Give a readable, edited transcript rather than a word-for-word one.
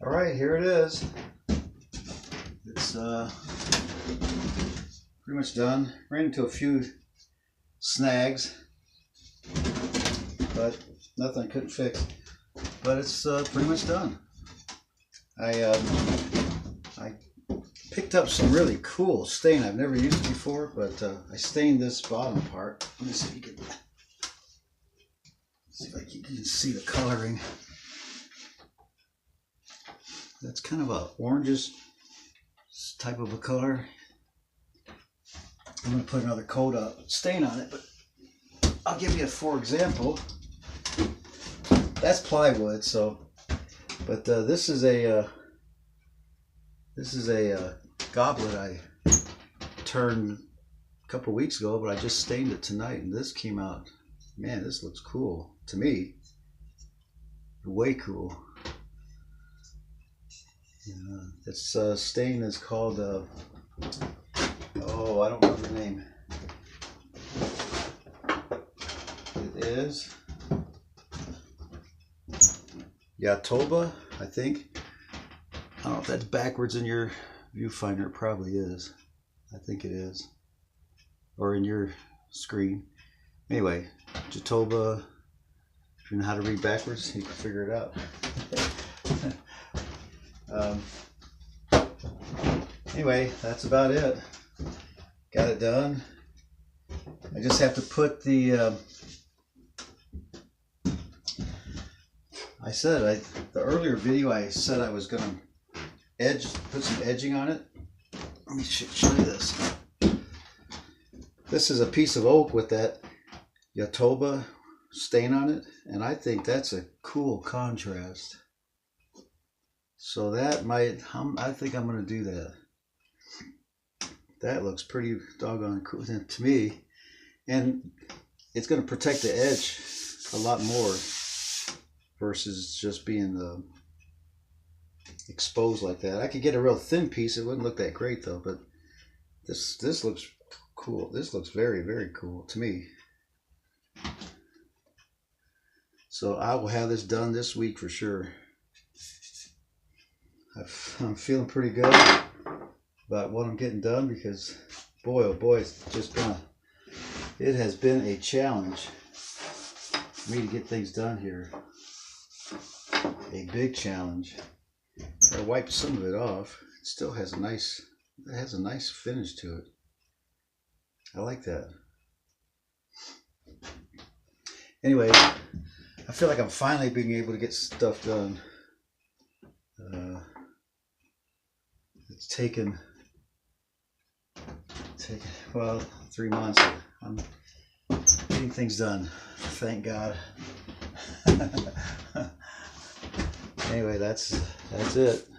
All right, here it is. It's pretty much done. Ran into a few snags, but nothing I couldn't fix. But it's pretty much done. I picked up some really cool stain. I've never used it before, but I stained this bottom part. Let me see if you can see the coloring. That's kind of a orangish type of a color. I'm going to put another coat of stain on it, but I'll give you for example. That's plywood, so. But this is a goblet I turned a couple weeks ago, but I just stained it tonight, and this came out. Man, this looks cool to me. Way cool. This stain is called, oh, I don't remember the name. It is Yatoba, I think. I don't know if that's backwards in your viewfinder. It probably is. I think it is. Or in your screen. Anyway, Jatoba. If you know how to read backwards, you can figure it out. Anyway, that's about it. Got it done. I just have to put the the earlier video I said I was gonna put some edging on it. Let me show you this. This is a piece of oak with that Yatoba stain on it, and I think that's a cool contrast. So that might, I think I'm going to do that. That looks pretty doggone cool to me. And it's going to protect the edge a lot more versus just being exposed like that. I could get a real thin piece. It wouldn't look that great though, but this looks cool. This looks very, very cool to me. So I will have this done this week for sure. I'm feeling pretty good about what I'm getting done because, boy, oh boy, it has been a challenge for me to get things done here. A big challenge. I wiped some of it off. It still has a nice finish to it. I like that. Anyway, I feel like I'm finally being able to get stuff done. It's taken well 3 months. I'm getting things done. Thank God. Anyway, that's it.